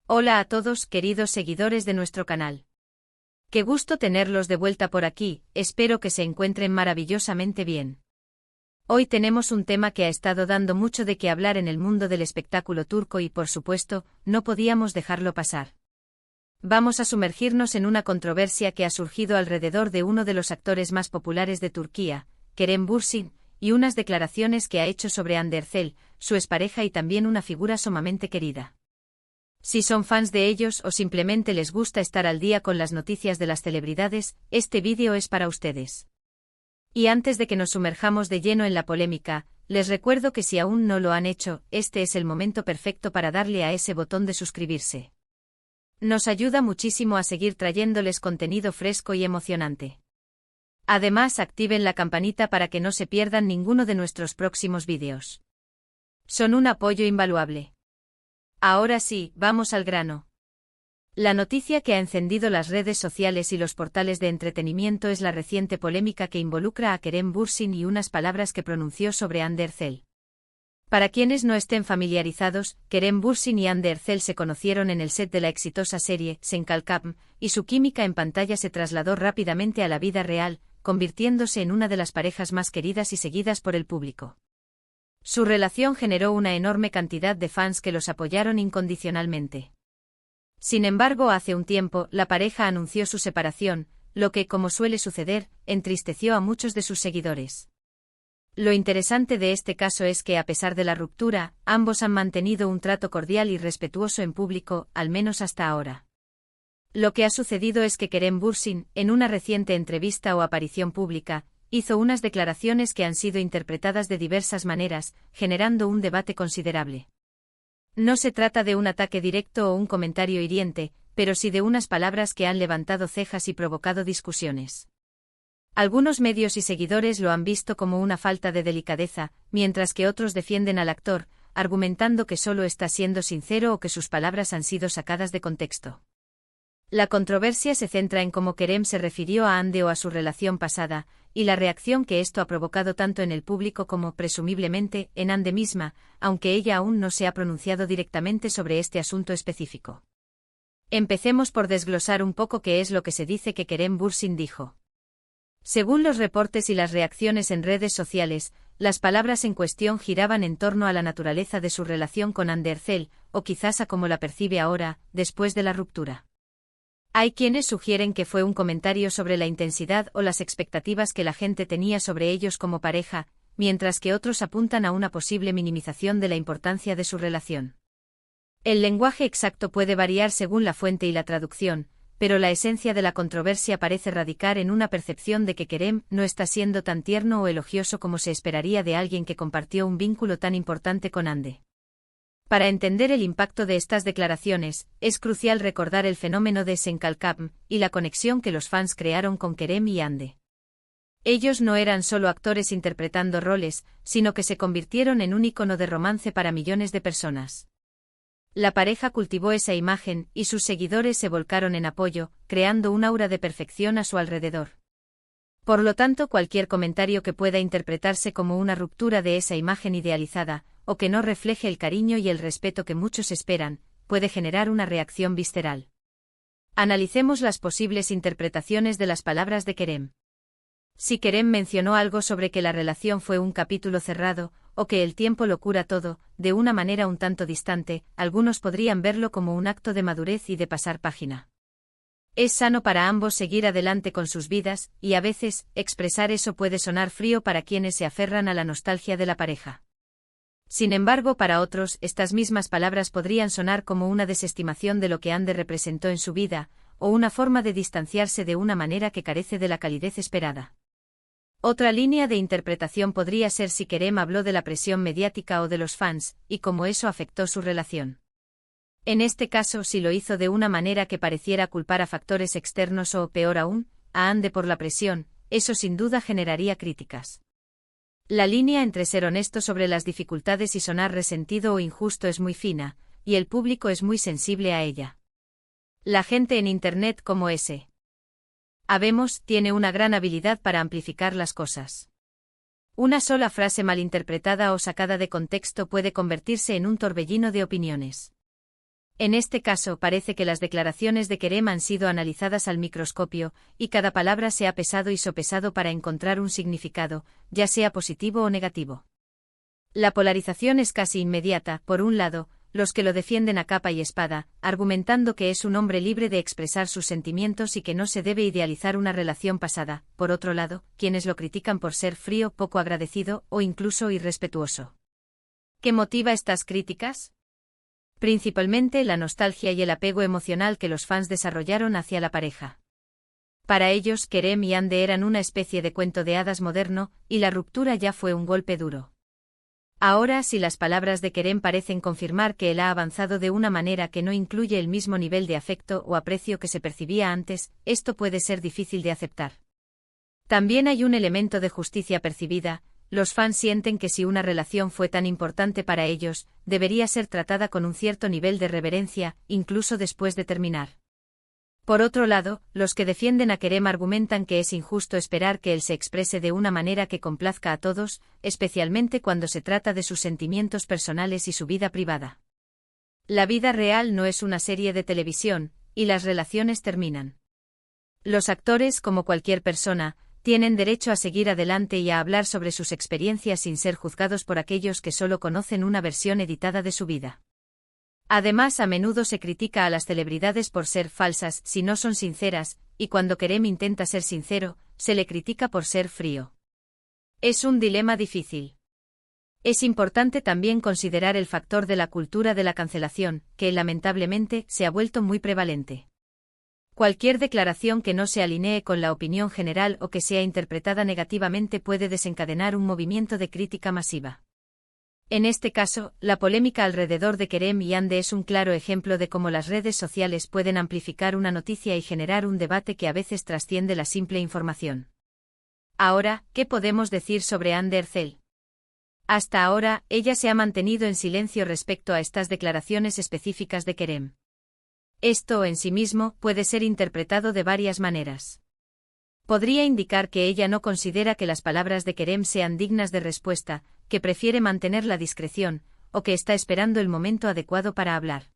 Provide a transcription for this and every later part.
Hola a todos, queridos seguidores de nuestro canal. Qué gusto tenerlos de vuelta por aquí, espero que se encuentren maravillosamente bien. Hoy tenemos un tema que ha estado dando mucho de qué hablar en el mundo del espectáculo turco y, por supuesto, no podíamos dejarlo pasar. Vamos a sumergirnos en una controversia que ha surgido alrededor de uno de los actores más populares de Turquía, Kerem Bürsin, y unas declaraciones que ha hecho sobre Hande Erçel, su expareja y también una figura sumamente querida. Si son fans de ellos o simplemente les gusta estar al día con las noticias de las celebridades, este vídeo es para ustedes. Y antes de que nos sumerjamos de lleno en la polémica, les recuerdo que si aún no lo han hecho, este es el momento perfecto para darle a ese botón de suscribirse. Nos ayuda muchísimo a seguir trayéndoles contenido fresco y emocionante. Además, activen la campanita para que no se pierdan ninguno de nuestros próximos vídeos. Son un apoyo invaluable. Ahora sí, vamos al grano. La noticia que ha encendido las redes sociales y los portales de entretenimiento es la reciente polémica que involucra a Kerem Bürsin y unas palabras que pronunció sobre Hande Erçel. Para quienes no estén familiarizados, Kerem Bürsin y Hande Erçel se conocieron en el set de la exitosa serie Sen Kalkam, y su química en pantalla se trasladó rápidamente a la vida real, convirtiéndose en una de las parejas más queridas y seguidas por el público. Su relación generó una enorme cantidad de fans que los apoyaron incondicionalmente. Sin embargo, hace un tiempo, la pareja anunció su separación, lo que, como suele suceder, entristeció a muchos de sus seguidores. Lo interesante de este caso es que, a pesar de la ruptura, ambos han mantenido un trato cordial y respetuoso en público, al menos hasta ahora. Lo que ha sucedido es que Kerem Bürsin, en una reciente entrevista o aparición pública, hizo unas declaraciones que han sido interpretadas de diversas maneras, generando un debate considerable. No se trata de un ataque directo o un comentario hiriente, pero sí de unas palabras que han levantado cejas y provocado discusiones. Algunos medios y seguidores lo han visto como una falta de delicadeza, mientras que otros defienden al actor, argumentando que solo está siendo sincero o que sus palabras han sido sacadas de contexto. La controversia se centra en cómo Kerem se refirió a Hande o a su relación pasada, y la reacción que esto ha provocado tanto en el público como, presumiblemente, en Hande misma, aunque ella aún no se ha pronunciado directamente sobre este asunto específico. Empecemos por desglosar un poco qué es lo que se dice que Kerem Bürsin dijo. Según los reportes y las reacciones en redes sociales, las palabras en cuestión giraban en torno a la naturaleza de su relación con Hande Erçel, o quizás a cómo la percibe ahora, después de la ruptura. Hay quienes sugieren que fue un comentario sobre la intensidad o las expectativas que la gente tenía sobre ellos como pareja, mientras que otros apuntan a una posible minimización de la importancia de su relación. El lenguaje exacto puede variar según la fuente y la traducción, pero la esencia de la controversia parece radicar en una percepción de que Kerem no está siendo tan tierno o elogioso como se esperaría de alguien que compartió un vínculo tan importante con Hande. Para entender el impacto de estas declaraciones, es crucial recordar el fenómeno de Sen Kalkam y la conexión que los fans crearon con Kerem y Hande. Ellos no eran solo actores interpretando roles, sino que se convirtieron en un ícono de romance para millones de personas. La pareja cultivó esa imagen, y sus seguidores se volcaron en apoyo, creando un aura de perfección a su alrededor. Por lo tanto, cualquier comentario que pueda interpretarse como una ruptura de esa imagen idealizada, o que no refleje el cariño y el respeto que muchos esperan, puede generar una reacción visceral. Analicemos las posibles interpretaciones de las palabras de Kerem. Si Kerem mencionó algo sobre que la relación fue un capítulo cerrado, o que el tiempo lo cura todo, de una manera un tanto distante, algunos podrían verlo como un acto de madurez y de pasar página. Es sano para ambos seguir adelante con sus vidas, y a veces, expresar eso puede sonar frío para quienes se aferran a la nostalgia de la pareja. Sin embargo, para otros, estas mismas palabras podrían sonar como una desestimación de lo que Hande representó en su vida, o una forma de distanciarse de una manera que carece de la calidez esperada. Otra línea de interpretación podría ser si Kerem habló de la presión mediática o de los fans, y cómo eso afectó su relación. En este caso, si lo hizo de una manera que pareciera culpar a factores externos o, peor aún, a Hande por la presión, eso sin duda generaría críticas. La línea entre ser honesto sobre las dificultades y sonar resentido o injusto es muy fina, y el público es muy sensible a ella. La gente en Internet como ese. Habemos, tiene una gran habilidad para amplificar las cosas. Una sola frase malinterpretada o sacada de contexto puede convertirse en un torbellino de opiniones. En este caso parece que las declaraciones de Kerem han sido analizadas al microscopio, y cada palabra se ha pesado y sopesado para encontrar un significado, ya sea positivo o negativo. La polarización es casi inmediata, por un lado, los que lo defienden a capa y espada, argumentando que es un hombre libre de expresar sus sentimientos y que no se debe idealizar una relación pasada; por otro lado, quienes lo critican por ser frío, poco agradecido o incluso irrespetuoso. ¿Qué motiva estas críticas? Principalmente la nostalgia y el apego emocional que los fans desarrollaron hacia la pareja. Para ellos, Kerem y Hande eran una especie de cuento de hadas moderno, y la ruptura ya fue un golpe duro. Ahora, si las palabras de Kerem parecen confirmar que él ha avanzado de una manera que no incluye el mismo nivel de afecto o aprecio que se percibía antes, esto puede ser difícil de aceptar. También hay un elemento de justicia percibida. Los fans sienten que si una relación fue tan importante para ellos, debería ser tratada con un cierto nivel de reverencia, incluso después de terminar. Por otro lado, los que defienden a Kerem argumentan que es injusto esperar que él se exprese de una manera que complazca a todos, especialmente cuando se trata de sus sentimientos personales y su vida privada. La vida real no es una serie de televisión, y las relaciones terminan. Los actores, como cualquier persona, tienen derecho a seguir adelante y a hablar sobre sus experiencias sin ser juzgados por aquellos que solo conocen una versión editada de su vida. Además, a menudo se critica a las celebridades por ser falsas si no son sinceras, y cuando Kerem intenta ser sincero, se le critica por ser frío. Es un dilema difícil. Es importante también considerar el factor de la cultura de la cancelación, que lamentablemente se ha vuelto muy prevalente. Cualquier declaración que no se alinee con la opinión general o que sea interpretada negativamente puede desencadenar un movimiento de crítica masiva. En este caso, la polémica alrededor de Kerem y Hande es un claro ejemplo de cómo las redes sociales pueden amplificar una noticia y generar un debate que a veces trasciende la simple información. Ahora, ¿qué podemos decir sobre Hande Erçel? Hasta ahora, ella se ha mantenido en silencio respecto a estas declaraciones específicas de Kerem. Esto, en sí mismo, puede ser interpretado de varias maneras. Podría indicar que ella no considera que las palabras de Kerem sean dignas de respuesta, que prefiere mantener la discreción, o que está esperando el momento adecuado para hablar.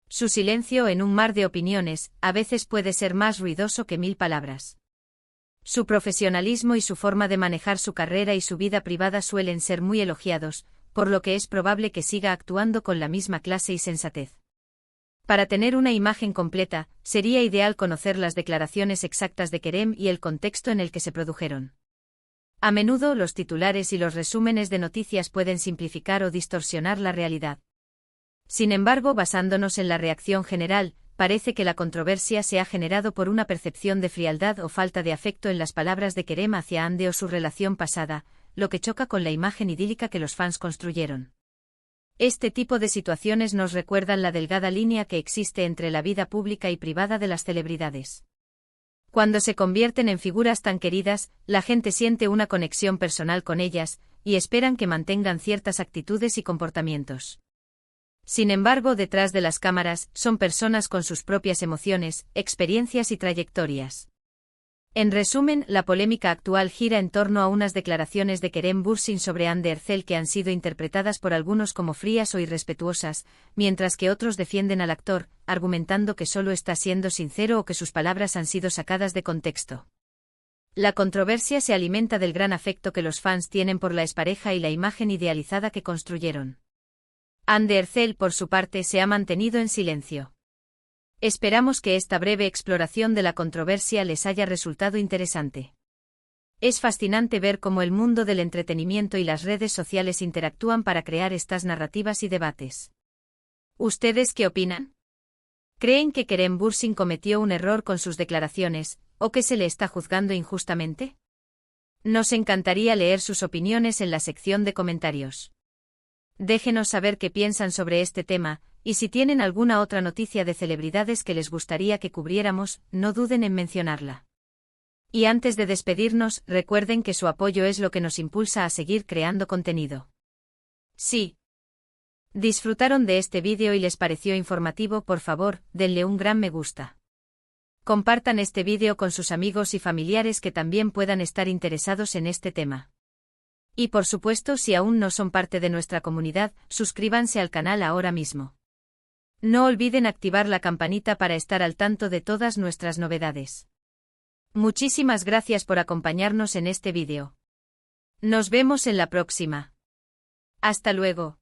Su silencio en un mar de opiniones, a veces puede ser más ruidoso que 1000 palabras. Su profesionalismo y su forma de manejar su carrera y su vida privada suelen ser muy elogiados, por lo que es probable que siga actuando con la misma clase y sensatez. Para tener una imagen completa, sería ideal conocer las declaraciones exactas de Kerem y el contexto en el que se produjeron. A menudo los titulares y los resúmenes de noticias pueden simplificar o distorsionar la realidad. Sin embargo, basándonos en la reacción general, parece que la controversia se ha generado por una percepción de frialdad o falta de afecto en las palabras de Kerem hacia Hande o su relación pasada, lo que choca con la imagen idílica que los fans construyeron. Este tipo de situaciones nos recuerdan la delgada línea que existe entre la vida pública y privada de las celebridades. Cuando se convierten en figuras tan queridas, la gente siente una conexión personal con ellas, y esperan que mantengan ciertas actitudes y comportamientos. Sin embargo, detrás de las cámaras, son personas con sus propias emociones, experiencias y trayectorias. En resumen, la polémica actual gira en torno a unas declaraciones de Kerem Bürsin sobre Hande Erçel que han sido interpretadas por algunos como frías o irrespetuosas, mientras que otros defienden al actor, argumentando que solo está siendo sincero o que sus palabras han sido sacadas de contexto. La controversia se alimenta del gran afecto que los fans tienen por la expareja y la imagen idealizada que construyeron. Hande Erçel, por su parte, se ha mantenido en silencio. Esperamos que esta breve exploración de la controversia les haya resultado interesante. Es fascinante ver cómo el mundo del entretenimiento y las redes sociales interactúan para crear estas narrativas y debates. ¿Ustedes qué opinan? ¿Creen que Kerem Bürsin cometió un error con sus declaraciones, o que se le está juzgando injustamente? Nos encantaría leer sus opiniones en la sección de comentarios. Déjenos saber qué piensan sobre este tema, y si tienen alguna otra noticia de celebridades que les gustaría que cubriéramos, no duden en mencionarla. Y antes de despedirnos, recuerden que su apoyo es lo que nos impulsa a seguir creando contenido. Si disfrutaron de este vídeo y les pareció informativo, por favor, denle un gran me gusta. Compartan este vídeo con sus amigos y familiares que también puedan estar interesados en este tema. Y por supuesto, si aún no son parte de nuestra comunidad, suscríbanse al canal ahora mismo. No olviden activar la campanita para estar al tanto de todas nuestras novedades. Muchísimas gracias por acompañarnos en este vídeo. Nos vemos en la próxima. Hasta luego.